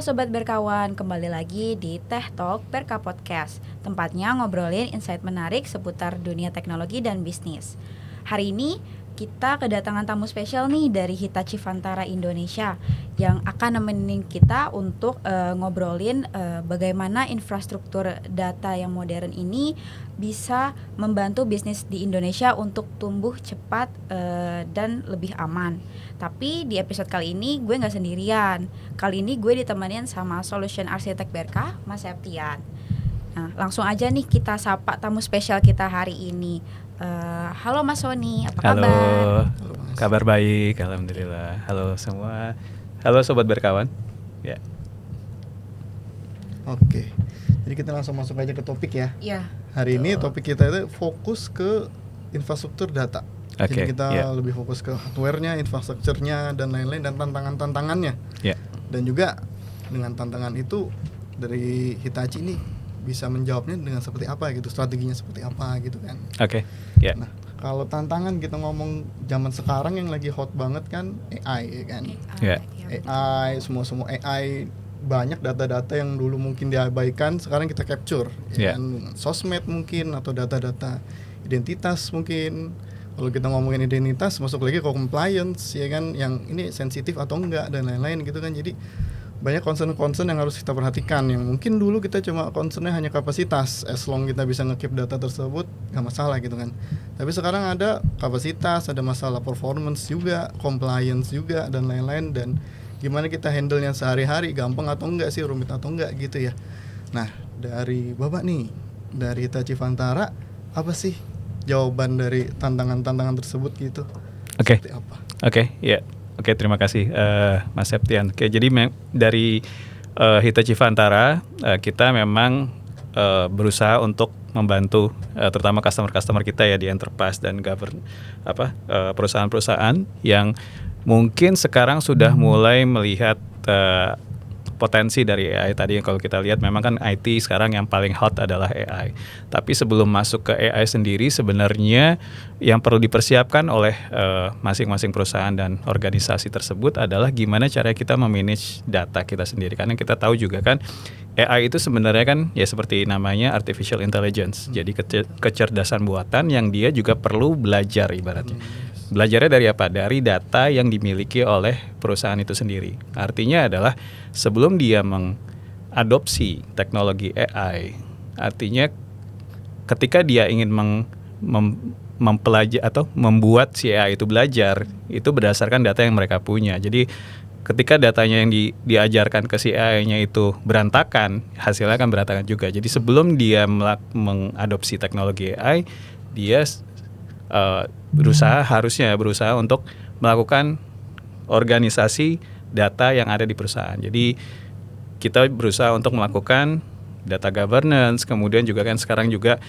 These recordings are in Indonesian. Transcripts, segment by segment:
Sobat Berkawan, kembali lagi di Tech Talk Berka Podcast. Tempatnya ngobrolin insight menarik seputar dunia teknologi dan bisnis. Hari ini kita kedatangan tamu spesial nih dari Hitachi Vantara Indonesia yang akan nemenin kita untuk ngobrolin bagaimana infrastruktur data yang modern ini bisa membantu bisnis di Indonesia untuk tumbuh cepat dan lebih aman. Tapi di episode kali ini gue nggak sendirian. Kali ini gue ditemenin sama Solution Architect Berka, Mas Septian. Nah, langsung aja nih kita sapa tamu spesial kita hari ini. Halo Mas Sony, apa kabar? Halo, kabar baik, alhamdulillah. Halo semua, halo Sobat Berkawan. Ya. Oke, jadi kita langsung masuk aja ke topik ya. Iya. Hari ini topik kita itu fokus ke infrastruktur data. Jadi kita lebih fokus ke hardware-nya, infrastrukturnya, dan lain-lain, dan tantangan-tantangannya. Dan juga dengan tantangan itu dari Hitachi ini bisa menjawabnya dengan seperti apa gitu, strateginya seperti apa gitu kan. Nah, kalau tantangan kita ngomong zaman sekarang yang lagi hot banget kan AI kan. AI, semua AI, banyak data-data yang dulu mungkin diabaikan sekarang kita capture kan, sosmed mungkin atau data-data identitas mungkin. Kalau kita ngomongin identitas masuk lagi ke compliance ya kan, yang ini sensitif atau enggak dan lain-lain gitu kan. Jadi banyak concern yang harus kita perhatikan, yang mungkin dulu kita cuma concernnya hanya kapasitas, as long kita bisa nge-keep data tersebut nggak masalah gitu kan. Tapi sekarang ada kapasitas, ada masalah performance juga, compliance juga dan lain-lain, dan gimana kita handle-nya sehari-hari, gampang atau enggak sih, rumit atau enggak gitu ya. Nah, dari Bapak nih, dari Hitachi Vantara, apa sih jawaban dari tantangan-tantangan tersebut gitu? Seperti apa? Oke, terima kasih Mas Septian. Oke, jadi dari Hitachi Vantara kita memang berusaha untuk membantu terutama customer kita ya di enterprise dan perusahaan-perusahaan yang mungkin sekarang sudah mulai melihat potensi dari AI tadi. Yang kalau kita lihat memang kan IT sekarang yang paling hot adalah AI. Tapi sebelum masuk ke AI sendiri, sebenarnya yang perlu dipersiapkan oleh masing-masing perusahaan dan organisasi tersebut adalah gimana cara kita memanage data kita sendiri. Karena kita tahu juga kan AI itu sebenarnya kan ya seperti namanya artificial intelligence. Jadi kecerdasan buatan yang dia juga perlu belajar ibaratnya. Belajarnya dari apa? Dari data yang dimiliki oleh perusahaan itu sendiri. Artinya adalah sebelum dia mengadopsi teknologi AI, artinya ketika dia ingin mempelajari atau membuat si AI itu belajar, itu berdasarkan data yang mereka punya. Jadi ketika datanya yang diajarkan ke si AI-nya itu berantakan, hasilnya akan berantakan juga. Jadi sebelum dia mengadopsi teknologi AI, dia harusnya berusaha untuk melakukan organisasi data yang ada di perusahaan. Jadi kita berusaha untuk melakukan data governance, kemudian juga kan sekarang juga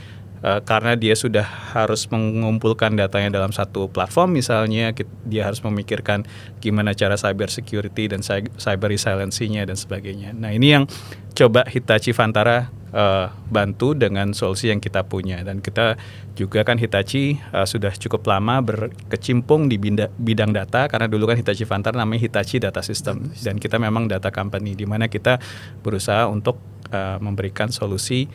karena dia sudah harus mengumpulkan datanya dalam satu platform misalnya, dia harus memikirkan gimana cara cyber security dan cyber resiliency-nya dan sebagainya. Nah, ini yang coba Hitachi Vantara bantu dengan solusi yang kita punya. Dan kita juga kan Hitachi sudah cukup lama berkecimpung di bidang data, karena dulu kan Hitachi Vantara namanya Hitachi Data System, dan kita memang data company di mana kita berusaha untuk memberikan solusi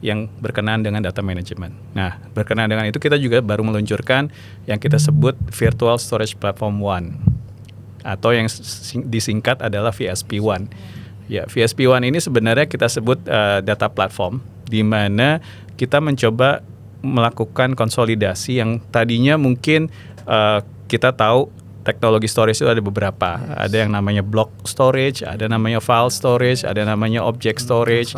yang berkenaan dengan data management. Nah, berkenaan dengan itu kita juga baru meluncurkan yang kita sebut Virtual Storage Platform One, atau yang disingkat adalah VSP1. Ya, VSP1 ini sebenarnya kita sebut data platform, di mana kita mencoba melakukan konsolidasi yang tadinya mungkin kita tahu teknologi storage itu ada beberapa. Ada yang namanya block storage, ada namanya file storage, ada namanya object storage,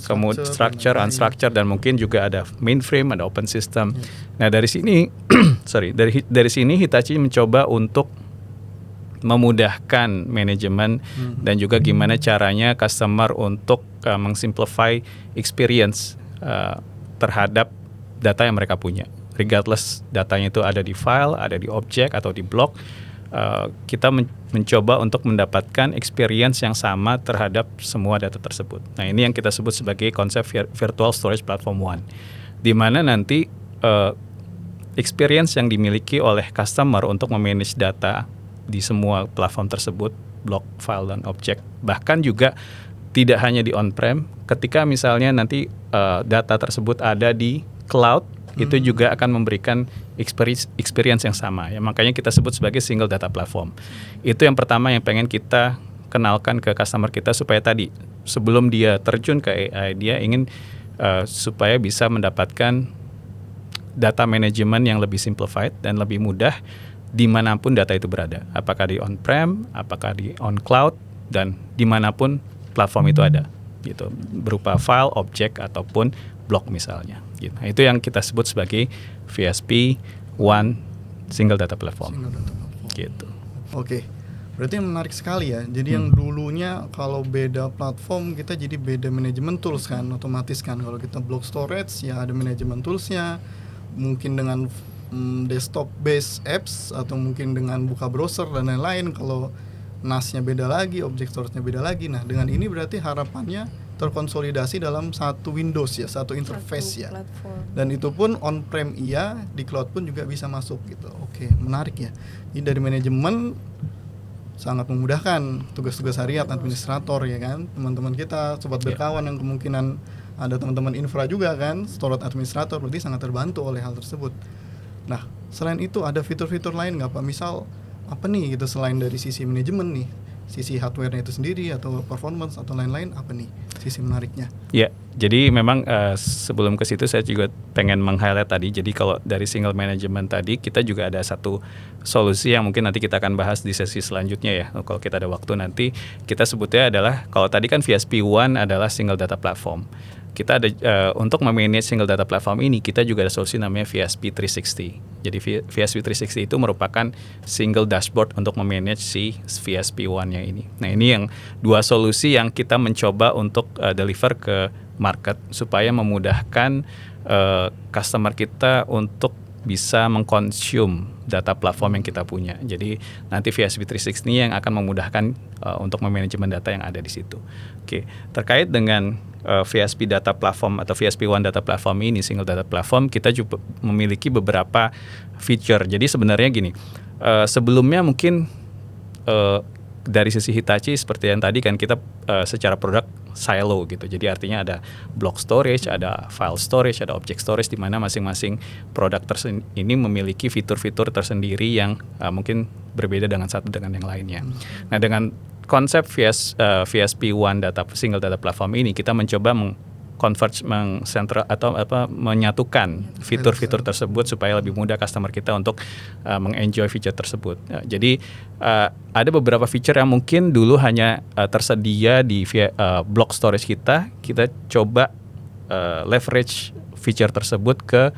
kemudian structure, unstructured, dan mungkin juga ada mainframe, ada open system. Nah, dari sini dari sini Hitachi mencoba untuk memudahkan manajemen dan juga gimana caranya customer untuk mengsimplify experience terhadap data yang mereka punya. Regardless datanya itu ada di file, ada di object atau di block, kita mencoba untuk mendapatkan experience yang sama terhadap semua data tersebut. Nah, ini yang kita sebut sebagai konsep Virtual Storage Platform One, di mana nanti experience yang dimiliki oleh customer untuk memanage data di semua platform tersebut block, file, dan objek. Bahkan juga tidak hanya di on-prem, ketika misalnya nanti data tersebut ada di cloud, itu juga akan memberikan experience yang sama. Ya, makanya kita sebut sebagai single data platform. Itu yang pertama yang pengen kita kenalkan ke customer kita, supaya tadi sebelum dia terjun ke AI, dia ingin supaya bisa mendapatkan data management yang lebih simplified dan lebih mudah dimanapun data itu berada. Apakah di on-prem, apakah di on-cloud, dan dimanapun platform itu ada. Gitu, berupa file, objek, ataupun blok misalnya. Gitu. Nah, itu yang kita sebut sebagai VSP One Single Data Platform. Gitu. Oke. Berarti yang menarik sekali ya. Jadi yang dulunya kalau beda platform kita jadi beda manajemen tools kan, otomatis kan. Kalau kita block storage ya ada manajemen toolsnya. Mungkin dengan desktop based apps atau mungkin dengan buka browser dan lain-lain. Kalau NAS-nya beda lagi, objek storage-nya beda lagi. Nah, dengan ini berarti harapannya terkonsolidasi dalam satu Windows ya, satu interface ya. Dan itu pun on-prem iya, di cloud pun juga bisa masuk gitu. Oke, menarik ya. Ini dari manajemen sangat memudahkan tugas-tugas harian administrator ya kan. Teman-teman kita, sobat berkawan yang kemungkinan ada teman-teman infra juga kan, storage administrator, berarti sangat terbantu oleh hal tersebut. Nah, selain itu ada fitur-fitur lain nggak Pak? Misal apa nih gitu selain dari sisi manajemen nih, sisi hardware-nya itu sendiri atau performance atau lain-lain, apa nih sisi menariknya? Ya, jadi memang sebelum ke situ saya juga pengen meng-highlight tadi. Jadi kalau dari single management tadi, kita juga ada satu solusi yang mungkin nanti kita akan bahas di sesi selanjutnya ya. Kalau kita ada waktu nanti, kita sebutnya adalah, kalau tadi kan VSP One adalah single data platform. Kita ada untuk memanage single data platform ini, kita juga ada solusi namanya VSP 360. Jadi VSP 360 itu merupakan single dashboard untuk memanage si VSP One-nya ini. Nah, ini yang dua solusi yang kita mencoba untuk deliver ke market supaya memudahkan customer kita untuk bisa mengkonsum data platform yang kita punya. Jadi nanti VSP 360 ini yang akan memudahkan untuk memanajemen data yang ada di situ. Oke, terkait dengan VSP data platform atau VSP One data platform ini, single data platform, kita juga memiliki beberapa feature. Jadi sebenarnya gini, sebelumnya mungkin dari sisi Hitachi seperti yang tadi kan kita secara produk silo gitu. Jadi artinya ada block storage, ada file storage, ada object storage, di mana masing-masing produk ini memiliki fitur-fitur tersendiri yang mungkin berbeda dengan satu dengan yang lainnya. Nah, dengan konsep VSP One single data platform ini, kita mencoba converge, menyatukan fitur-fitur tersebut supaya lebih mudah customer kita untuk mengenjoy feature tersebut. Jadi ada beberapa feature yang mungkin dulu hanya tersedia di block storage kita coba leverage feature tersebut ke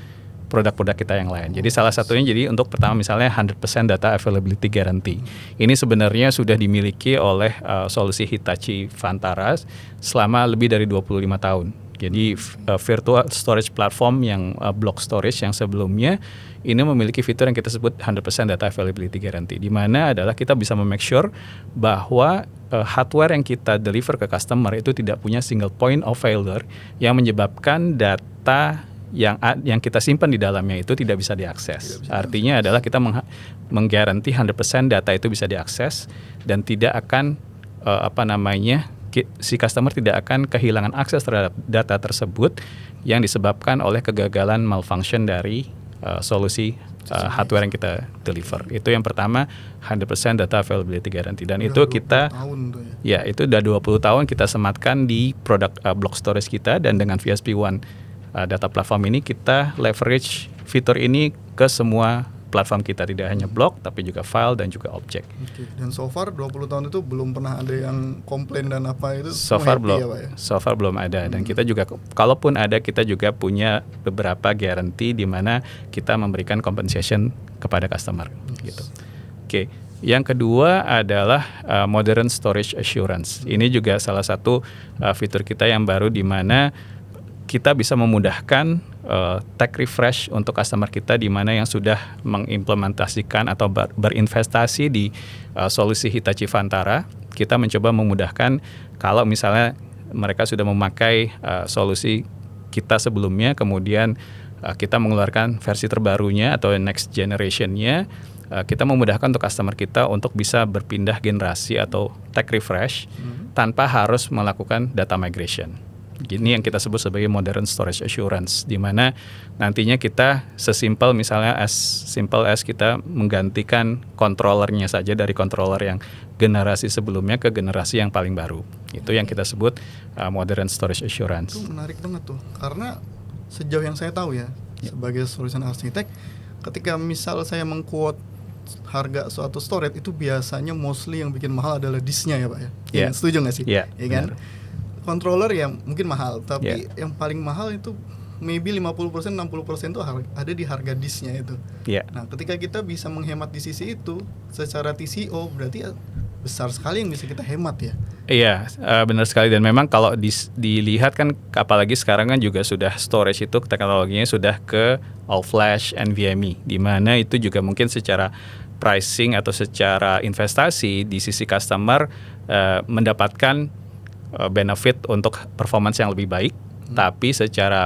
produk-produk kita yang lain. Jadi salah satunya, jadi untuk pertama misalnya 100% data availability guarantee. Ini sebenarnya sudah dimiliki oleh solusi Hitachi Vantara selama lebih dari 25 tahun. Jadi virtual storage platform yang block storage yang sebelumnya ini memiliki fitur yang kita sebut 100% data availability guarantee, di mana adalah kita bisa make sure bahwa hardware yang kita deliver ke customer itu tidak punya single point of failure yang menyebabkan data yang kita simpan di dalamnya itu tidak bisa diakses. Artinya adalah kita menggaranti 100% data itu bisa diakses dan tidak akan si customer tidak akan kehilangan akses terhadap data tersebut yang disebabkan oleh kegagalan malfunction dari solusi hardware yang kita deliver. Itu yang pertama, 100% data availability guarantee, dan itu kita itu udah 20 tahun kita sematkan di produk block storage kita, dan dengan VSP One data platform ini kita leverage fitur ini ke semua platform kita, tidak hanya blok tapi juga file dan juga objek. Oke. Dan so far 20 tahun itu belum pernah ada yang komplain dan apa itu? So far belum ada, dan kita juga kalaupun ada, kita juga punya beberapa guarantee di mana kita memberikan compensation kepada customer gitu. Oke. Yang kedua adalah modern storage assurance. Ini juga salah satu fitur kita yang baru, di mana kita bisa memudahkan tech refresh untuk customer kita, di mana yang sudah mengimplementasikan atau berinvestasi di solusi Hitachi Vantara. Kita mencoba memudahkan kalau misalnya mereka sudah memakai solusi kita sebelumnya, kemudian kita mengeluarkan versi terbarunya atau next generation-nya, kita memudahkan untuk customer kita untuk bisa berpindah generasi atau tech refresh tanpa harus melakukan data migration. Ini yang kita sebut sebagai modern storage assurance, di mana nantinya kita sesimpel misalnya as simple as kita menggantikan controllernya saja dari controller yang generasi sebelumnya ke generasi yang paling baru. Itu yang kita sebut modern storage assurance. Itu menarik banget tuh, karena sejauh yang saya tahu ya, sebagai solution architect, ketika misal saya meng-quote harga suatu storage itu biasanya mostly yang bikin mahal adalah disknya ya Pak ya. Yeah. Setuju nggak sih? Yeah, ya kan? benar. Controller ya mungkin mahal, tapi yang paling mahal itu maybe 50%, 60% itu ada di harga disknya itu. Yeah. Nah, ketika kita bisa menghemat di sisi itu secara TCO, berarti besar sekali yang bisa kita hemat ya. Iya, benar sekali, dan memang kalau dilihat kan apalagi sekarang kan juga sudah storage itu teknologinya sudah ke all flash NVMe, di mana itu juga mungkin secara pricing atau secara investasi di sisi customer mendapatkan benefit untuk performance yang lebih baik, tapi secara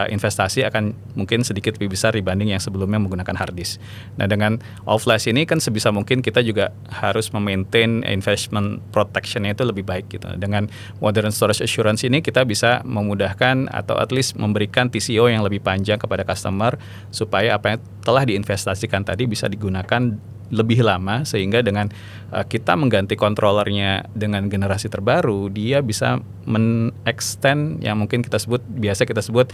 investasi akan mungkin sedikit lebih besar dibanding yang sebelumnya menggunakan hard disk. Nah, dengan all flash ini kan sebisa mungkin kita juga harus memaintain investment protection-nya itu lebih baik gitu. Dengan modern storage assurance ini kita bisa memudahkan atau at least memberikan TCO yang lebih panjang kepada customer supaya apa yang telah diinvestasikan tadi bisa digunakan lebih lama, sehingga dengan kita mengganti controllernya dengan generasi terbaru, dia bisa men-extend yang mungkin biasa kita sebut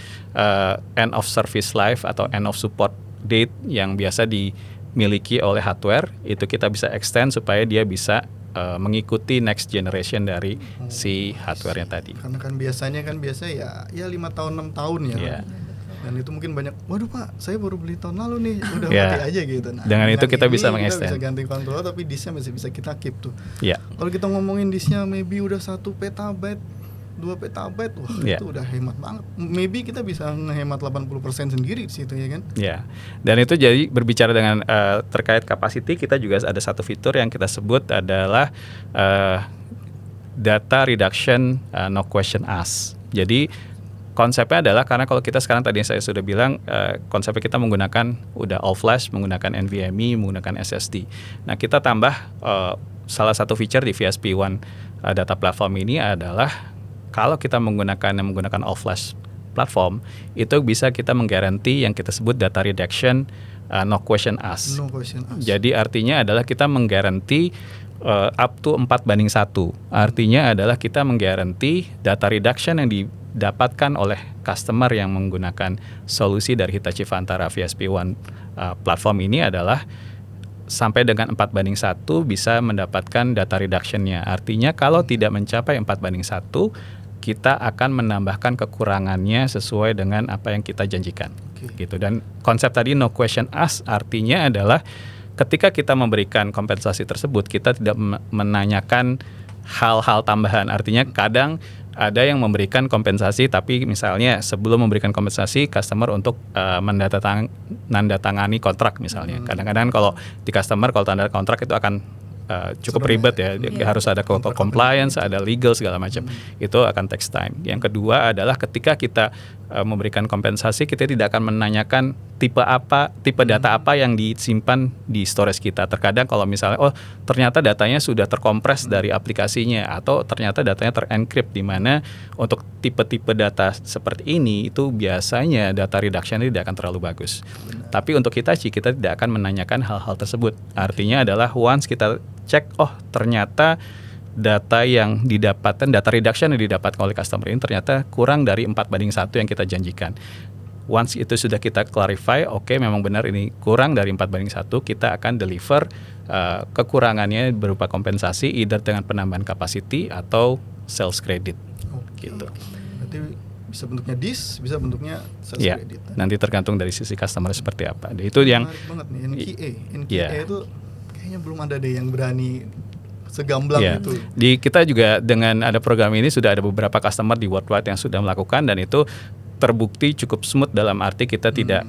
end of service life atau end of support date yang biasa dimiliki oleh hardware, itu kita bisa extend supaya dia bisa mengikuti next generation dari si hardware-nya tadi. Karena kan biasa ya 5 tahun 6 tahun ya. Yeah. Dan itu mungkin banyak, waduh Pak, saya baru beli tahun lalu nih, udah mati aja gitu. Nah, dengan itu kita bisa mengextend. Kita bisa ganti controller, tapi disknya masih bisa kita keep tuh. Yeah. Kalau kita ngomongin disknya maybe udah 1 petabyte, 2 petabyte, wah itu udah hemat banget. Maybe kita bisa ngehemat 80% sendiri di situ ya kan? Ya. Dan itu jadi berbicara dengan terkait capacity, kita juga ada satu fitur yang kita sebut adalah data reduction no question asked. Jadi konsepnya adalah, karena kalau kita sekarang tadi saya sudah bilang konsepnya kita menggunakan udah all flash, menggunakan NVMe, menggunakan SSD. Nah, kita tambah salah satu feature di VSP One data platform ini adalah kalau kita menggunakan all flash platform, itu bisa kita menggaranti yang kita sebut data reduction no question asked. No question asked. Jadi artinya adalah kita menggaranti up to 4:1. Artinya adalah kita menggaranti data reduction yang didapatkan oleh customer yang menggunakan solusi dari Hitachi Vantara VSP One platform ini adalah sampai dengan 4:1 bisa mendapatkan data reduction-nya. Artinya kalau tidak mencapai 4:1, kita akan menambahkan kekurangannya sesuai dengan apa yang kita janjikan. Gitu. Dan konsep tadi no question asked artinya adalah ketika kita memberikan kompensasi tersebut, kita tidak menanyakan hal-hal tambahan. Artinya kadang ada yang memberikan kompensasi, tapi misalnya sebelum memberikan kompensasi, customer untuk menandatangani kontrak misalnya. Kadang-kadang kalau di customer, kalau tanda kontrak itu akan cukup ribet ya. Harus ada compliance, ada legal segala macam. Itu akan takes time. Yang kedua adalah ketika kita memberikan kompensasi, kita tidak akan menanyakan tipe data apa yang disimpan di storage kita. Terkadang kalau misalnya ternyata datanya sudah terkompres dari aplikasinya, atau ternyata datanya terencrypt, di mana untuk tipe-tipe data seperti ini itu biasanya data reduction tidak akan terlalu bagus. Tapi untuk Hitachi kita tidak akan menanyakan hal-hal tersebut. Artinya adalah once kita cek, ternyata data yang didapatkan, data reduction yang didapatkan oleh customer ini ternyata kurang dari 4:1 yang kita janjikan. Once itu sudah kita clarify, memang benar ini kurang dari 4:1, kita akan deliver kekurangannya berupa kompensasi, either dengan penambahan capacity atau sales credit. Gitu. Berarti bisa bentuknya disk, bisa bentuknya sales credit. Nanti tergantung dari sisi customer seperti apa. Itu yang menarik banget nih, NKA itu kayaknya belum ada deh yang berani segamblang itu. Di kita juga dengan ada program ini sudah ada beberapa customer di worldwide yang sudah melakukan, dan itu terbukti cukup smooth dalam arti kita tidak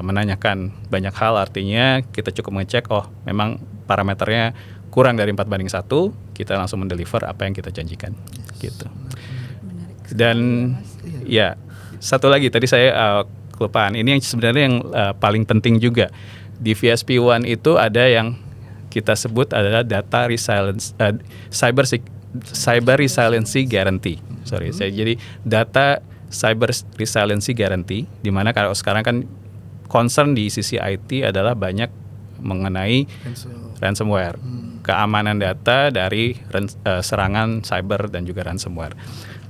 menanyakan banyak hal. Artinya kita cukup ngecek, memang parameternya kurang dari 4:1, kita langsung mendeliver apa yang kita janjikan. Gitu. Dan satu lagi tadi saya kelupaan, ini yang sebenarnya yang paling penting juga. di VSP One itu ada yang kita sebut adalah data resilience, cyber resiliency guarantee. Jadi data cyber resiliency guarantee, di mana kalau sekarang kan concern di sisi IT adalah banyak mengenai ransomware, keamanan data dari serangan cyber dan juga ransomware.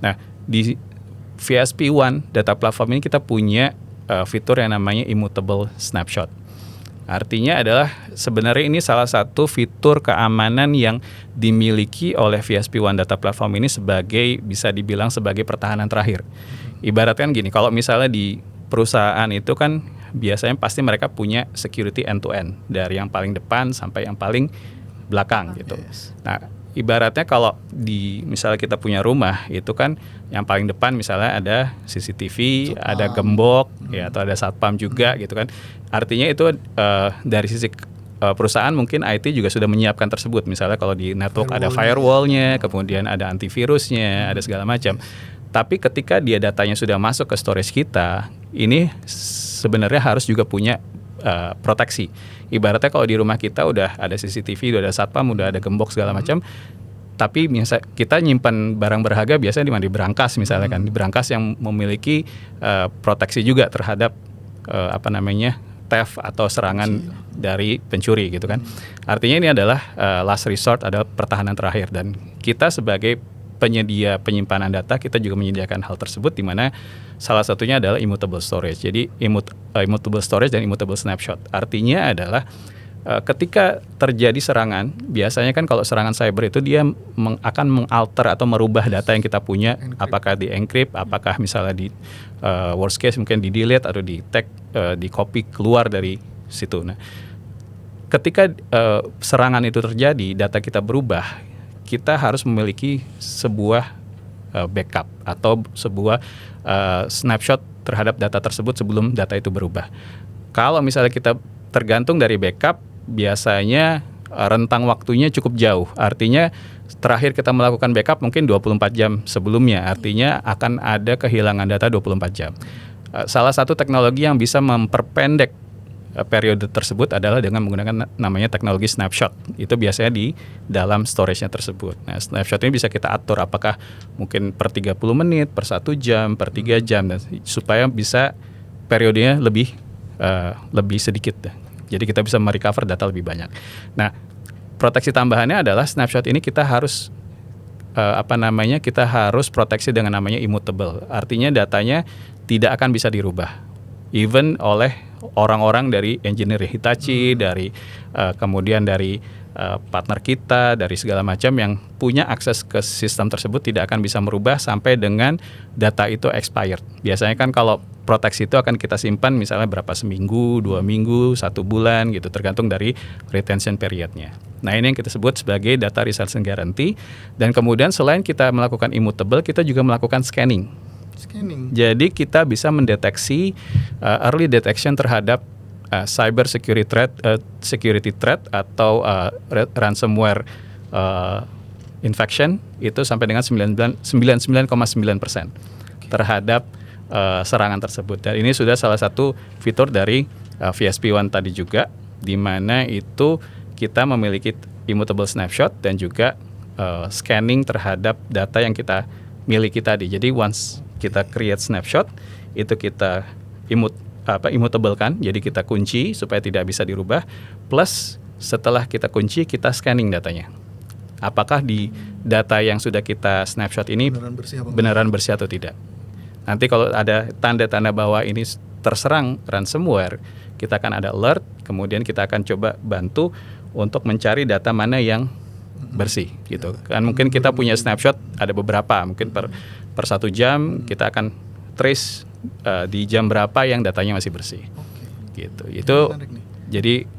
Nah, di VSP One data platform ini kita punya fitur yang namanya immutable snapshot. Artinya adalah sebenarnya ini salah satu fitur keamanan yang dimiliki oleh VSP One Data Platform ini sebagai, bisa dibilang sebagai pertahanan terakhir. Ibaratkan gini, kalau misalnya di perusahaan itu kan biasanya pasti mereka punya security end to end, dari yang paling depan sampai yang paling belakang gitu. Nah, ibaratnya kalau di misalnya kita punya rumah itu kan yang paling depan misalnya ada CCTV, ada gembok, ya, atau ada satpam juga gitu kan. Artinya itu dari sisi perusahaan mungkin IT juga sudah menyiapkan tersebut. Misalnya kalau di network ada firewall-nya, kemudian ada antivirusnya, ada segala macam. Tapi ketika dia datanya sudah masuk ke storage kita, ini sebenarnya harus juga punya proteksi. Ibaratnya kalau di rumah kita udah ada CCTV, udah ada satpam, udah ada gembok segala macam, tapi kita nyimpan barang berharga biasanya di berangkas misalnya kan, di berangkas yang memiliki proteksi juga terhadap theft atau serangan dari pencuri gitu kan. Artinya ini adalah last resort, adalah pertahanan terakhir, dan kita sebagai penyedia penyimpanan data kita juga menyediakan hal tersebut, di mana salah satunya adalah immutable storage. Jadi immutable storage dan immutable snapshot. Artinya adalah ketika terjadi serangan, biasanya kan kalau serangan cyber itu dia akan mengalter atau merubah data yang kita punya, apakah di encrypt, apakah misalnya di worst case mungkin di delete atau di tag, di copy keluar dari situ. Nah, ketika serangan itu terjadi, data kita berubah, kita harus memiliki sebuah backup atau sebuah snapshot terhadap data tersebut sebelum data itu berubah. Kalau misalnya kita tergantung dari backup, biasanya rentang waktunya cukup jauh. Artinya terakhir kita melakukan backup mungkin 24 jam sebelumnya. Artinya akan ada kehilangan data 24 jam. Salah satu teknologi yang bisa memperpendek periode tersebut adalah dengan menggunakan namanya teknologi snapshot. Itu biasanya di dalam storage-nya tersebut. Nah, snapshot ini bisa kita atur apakah mungkin per 30 menit, per 1 jam, per 3 jam, dan supaya bisa periodenya lebih sedikit. Jadi kita bisa merecover data lebih banyak. Nah, proteksi tambahannya adalah snapshot ini kita harus kita harus proteksi dengan namanya immutable. Artinya datanya tidak akan bisa dirubah, even oleh orang-orang dari engineer Hitachi, dari kemudian dari partner kita, dari segala macam yang punya akses ke sistem tersebut tidak akan bisa merubah sampai dengan data itu expired. Biasanya kan kalau proteksi itu akan kita simpan misalnya berapa, seminggu, 2 minggu, 1 bulan gitu, tergantung dari retention periodnya. Nah, ini yang kita sebut sebagai data resilience guarantee. Dan kemudian selain kita melakukan immutable, kita juga melakukan scanning. Jadi kita bisa mendeteksi early detection terhadap cyber security threat atau ransomware infection itu sampai dengan 99,9% terhadap serangan tersebut. Dan ini sudah salah satu fitur dari VSP One tadi juga, di mana itu kita memiliki immutable snapshot dan juga scanning terhadap data yang kita miliki tadi. Jadi once kita create snapshot, itu kita immutable kan, jadi kita kunci supaya tidak bisa dirubah. Plus setelah kita kunci, kita scanning datanya. Apakah di data yang sudah kita snapshot ini beneran bersih atau tidak? Nanti kalau ada tanda-tanda bahwa ini terserang ransomware, kita akan ada alert, kemudian kita akan coba bantu untuk mencari data mana yang bersih gitu. Kan mungkin kita punya snapshot ada beberapa, mungkin per 1 jam kita akan trace di jam berapa yang datanya masih bersih. Gitu. Itu jadi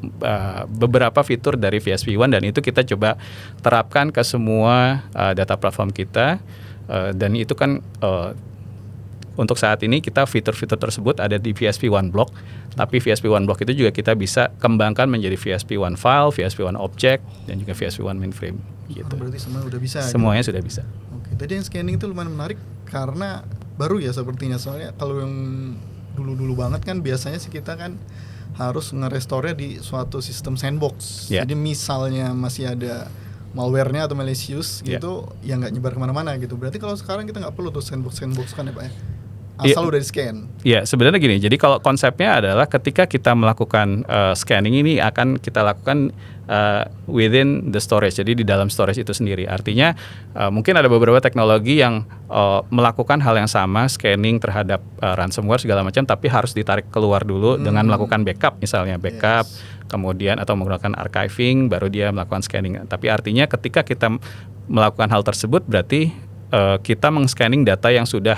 beberapa fitur dari VSP One, dan itu kita coba terapkan ke semua data platform kita, dan itu kan untuk saat ini kita fitur-fitur tersebut ada di VSP One Block, tapi VSP One Block itu juga kita bisa kembangkan menjadi VSP One File, VSP One Object, dan juga VSP One Mainframe gitu. Berarti semua udah bisa. Semuanya gitu? Sudah bisa. Oke, tadi yang scanning itu lumayan menarik karena baru ya sepertinya, soalnya kalau yang dulu-dulu banget kan biasanya sih kita kan harus nge-restore-nya di suatu sistem sandbox. Jadi misalnya masih ada malware-nya atau malicious gitu, ya nggak nyebar kemana-mana gitu. Berarti kalau sekarang kita nggak perlu tuh sandbox kan ya Pak ya? Asal udah di scan. Iya, sebenarnya gini. Jadi kalau konsepnya adalah ketika kita melakukan scanning ini akan kita lakukan within the storage. Jadi di dalam storage itu sendiri. Artinya mungkin ada beberapa teknologi yang melakukan hal yang sama, scanning terhadap ransomware segala macam, tapi harus ditarik keluar dulu dengan melakukan backup, misalnya backup, kemudian atau menggunakan archiving, baru dia melakukan scanning. Tapi artinya ketika kita melakukan hal tersebut, berarti kita meng-scanning data yang sudah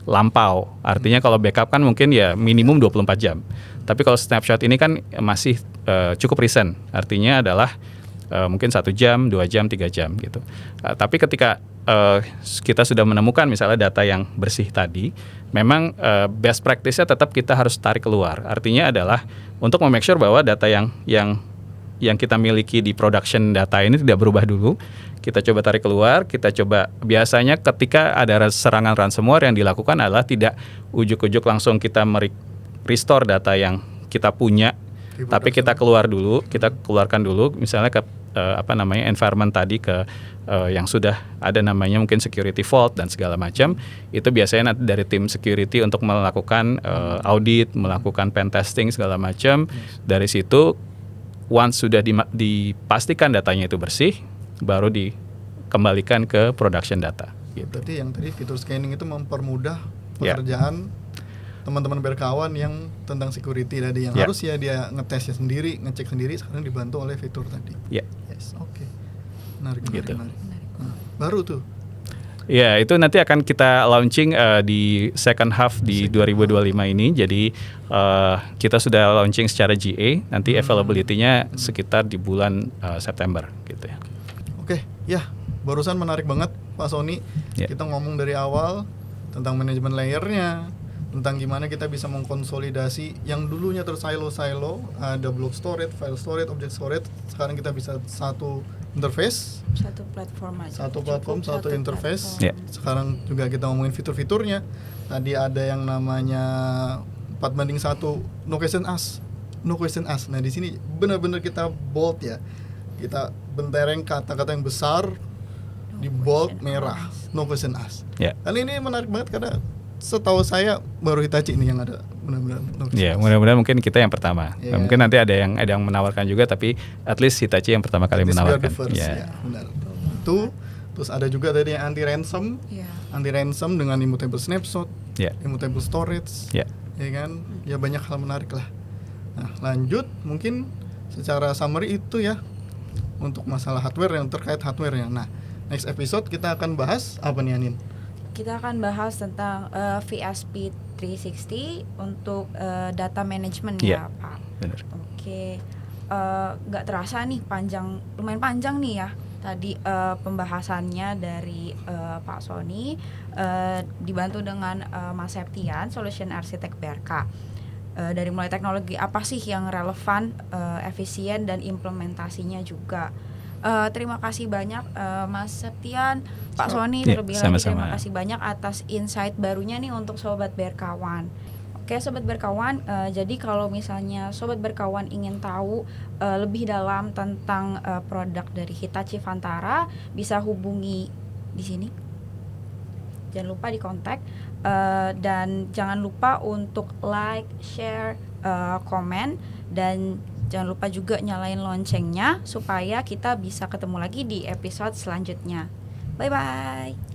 lampau. Artinya kalau backup kan mungkin ya minimum 24 jam. Tapi kalau snapshot ini kan masih cukup recent. Artinya adalah mungkin 1 jam, 2 jam, 3 jam gitu. Tapi ketika kita sudah menemukan misalnya data yang bersih tadi, memang best practice-nya tetap kita harus tarik keluar. Artinya adalah untuk memake sure bahwa data yang kita miliki di production data ini tidak berubah dulu. Kita coba tarik keluar, kita coba, biasanya ketika ada serangan ransomware yang dilakukan adalah tidak ujuk-ujuk langsung kita restore data yang kita punya, tapi kita keluar dulu, kita keluarkan dulu misalnya ke environment tadi ke yang sudah ada namanya mungkin security vault dan segala macam. Itu biasanya nanti dari tim security untuk melakukan audit, melakukan pen testing segala macam. Dari situ once sudah dipastikan datanya itu bersih, baru dikembalikan ke production data. Gitu. Berarti yang tadi fitur scanning itu mempermudah pekerjaan teman-teman berkawan yang tentang security tadi, yang harus ya dia ngetesnya sendiri, ngecek sendiri, sekarang dibantu oleh fitur tadi. Yes, oke. Menarik. Baru tuh. Ya, itu nanti akan kita launching di second half di 2025 ini. Jadi kita sudah launching secara GA. Nanti availability-nya sekitar di bulan September gitu ya. Oke, ya barusan menarik banget Pak Sony. Kita ngomong dari awal tentang manajemen layernya, tentang gimana kita bisa mengkonsolidasi yang dulunya tersilo-silo, ada block storage, file storage, object storage. Sekarang kita bisa satu interface, satu platform aja. Satu platform, satu interface. Sekarang juga kita ngomongin fitur-fiturnya. Tadi ada yang namanya 4:1, no question ask. Nah, di sini benar-benar kita bold ya. Kita bentereng kata-kata yang besar di bold merah, no question ask. Kan ini menarik banget karena setahu saya baru Hitachi ini yang ada benar-benar no question ask. Mudah-mudahan mungkin kita yang pertama. Mungkin nanti ada yang menawarkan juga, tapi at least Hitachi yang pertama kali menawarkan. Benar. Itu terus ada juga tadi yang anti ransom dengan immutable snapshot, immutable storage, ya kan? Ya banyak hal menarik lah. Nah, lanjut mungkin secara summary itu ya untuk masalah hardware yang terkait hardware-nya. Nah, next episode kita akan bahas apa nih Anin? Kita akan bahas tentang VSP 360 untuk data management ya Pak. Benar. Oke, nggak terasa nih lumayan panjang nih ya tadi pembahasannya dari Pak Sony, dibantu dengan Mas Septian, Solution Architect BRK. Dari mulai teknologi apa sih yang relevan, efisien dan implementasinya juga. Terima kasih banyak Mas Septian, Pak Sony, terlebih lagi terima kasih banyak atas insight barunya nih untuk Sobat Berkawan. Oke Sobat Berkawan, jadi kalau misalnya Sobat Berkawan ingin tahu lebih dalam tentang produk dari Hitachi Vantara, bisa hubungi di sini. Jangan lupa di kontak. Dan jangan lupa untuk like, share, komen, dan jangan lupa juga nyalain loncengnya supaya kita bisa ketemu lagi di episode selanjutnya. Bye bye.